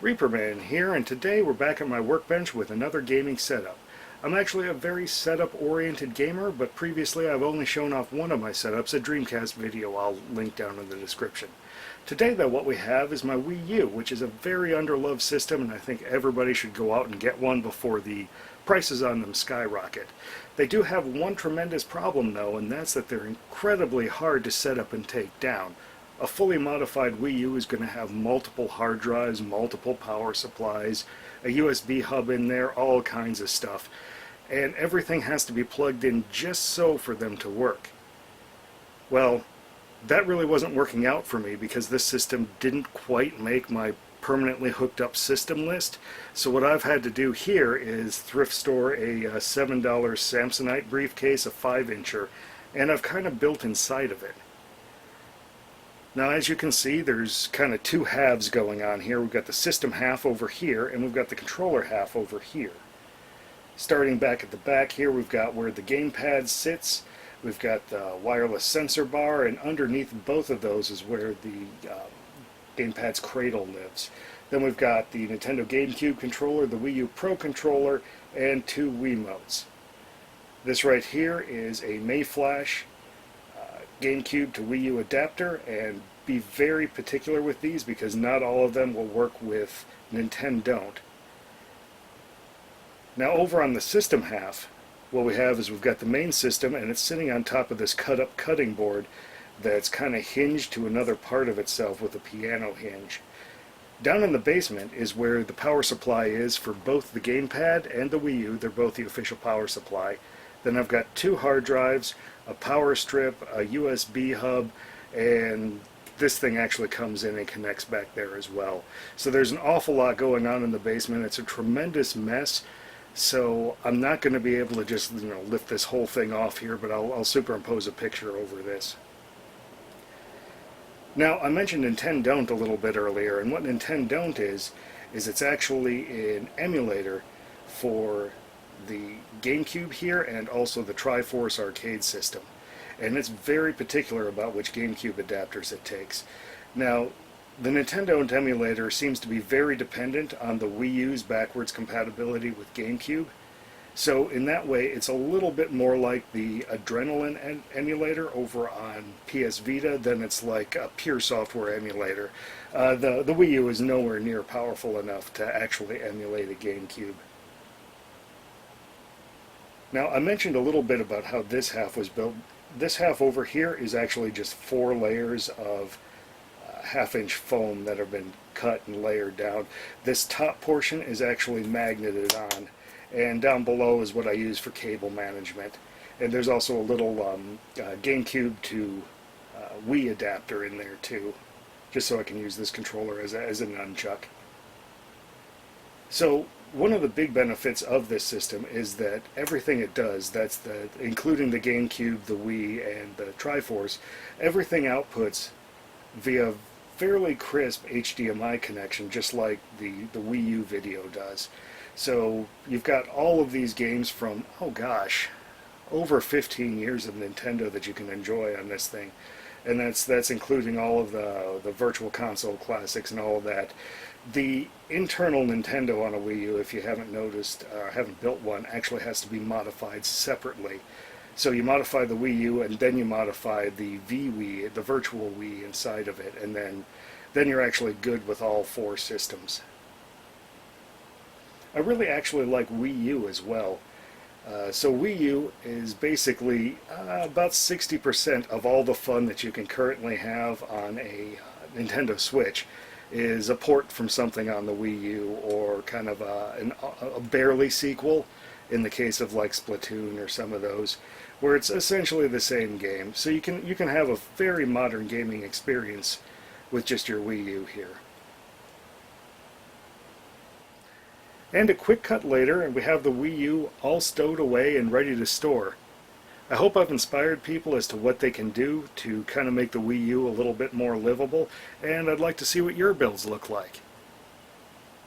Reaperman here, and today we're back at my workbench with another gaming setup. I'm actually a very setup-oriented gamer, but previously I've only shown off one of my setups, a Dreamcast video I'll link down in the description. Today, though, what we have is my Wii U, which is a very underloved system, and I think everybody should go out and get one before the prices on them skyrocket. They do have one tremendous problem, though, and that's that they're incredibly hard to set up and take down. A fully modified Wii U is going to have multiple hard drives, multiple power supplies, a USB hub in there, all kinds of stuff. And everything has to be plugged in just so for them to work. Well, that really wasn't working out for me because this system didn't quite make my permanently hooked up system list. So what I've had to do here is thrift store a $7 Samsonite briefcase, a 5-incher, and I've kind of built inside of it. Now, as you can see, there's kind of two halves going on here. We've got the system half over here, and we've got the controller half over here. Starting back at the back here, we've got where the gamepad sits. We've got the wireless sensor bar, and underneath both of those is where the gamepad's cradle lives. Then we've got the Nintendo GameCube controller, the Wii U Pro controller, and two Wiimotes. This right here is a Mayflash GameCube to Wii U adapter, and be very particular with these because not all of them will work with Nintendo. Now over on the system half, what we have is we've got the main system, and it's sitting on top of this cut-up cutting board that's kind of hinged to another part of itself with a piano hinge. Down in the basement is where the power supply is for both the gamepad and the Wii U. They're both the official power supply. Then I've got two hard drives, a power strip, a USB hub, and this thing actually comes in and connects back there as well. So there's an awful lot going on in the basement. It's a tremendous mess, so I'm not going to be able to just lift this whole thing off here, but I'll superimpose a picture over this. Now, I mentioned Nintendo a little bit earlier, and what Nintendo is it's actually an emulator for the GameCube here and also the Triforce arcade system. And it's very particular about which GameCube adapters it takes. Now, the Nintendo emulator seems to be very dependent on the Wii U's backwards compatibility with GameCube. So in that way, it's a little bit more like the Adrenaline emulator over on PS Vita than it's like a pure software emulator. The Wii U is nowhere near powerful enough to actually emulate a GameCube. Now, I mentioned a little bit about how this half was built. This half over here is actually just 4 layers of half-inch foam that have been cut and layered down. This top portion is actually magneted on, and down below is what I use for cable management. And there's also a little GameCube to Wii adapter in there too, just so I can use this controller as a nunchuck. So one of the big benefits of this system is that everything it does, including the GameCube, the Wii, and the Triforce, everything outputs via fairly crisp HDMI connection, just like the Wii U video does. So you've got all of these games from, oh gosh, over 15 years of Nintendo that you can enjoy on this thing. And that's including all of the Virtual Console classics and all of that. The internal Nintendo on a Wii U, if you haven't noticed or haven't built one, actually has to be modified separately. So you modify the Wii U, and then you modify the Wii, the virtual Wii inside of it, and then you're actually good with all 4 systems. I really actually like Wii U as well. So Wii U is basically about 60% of all the fun that you can currently have on a Nintendo Switch is a port from something on the Wii U, or kind of a barely sequel in the case of like Splatoon or some of those, where it's essentially the same game. So you can have a very modern gaming experience with just your Wii U here. And a quick cut later, and we have the Wii U all stowed away and ready to store. I hope I've inspired people as to what they can do to kind of make the Wii U a little bit more livable, and I'd like to see what your builds look like.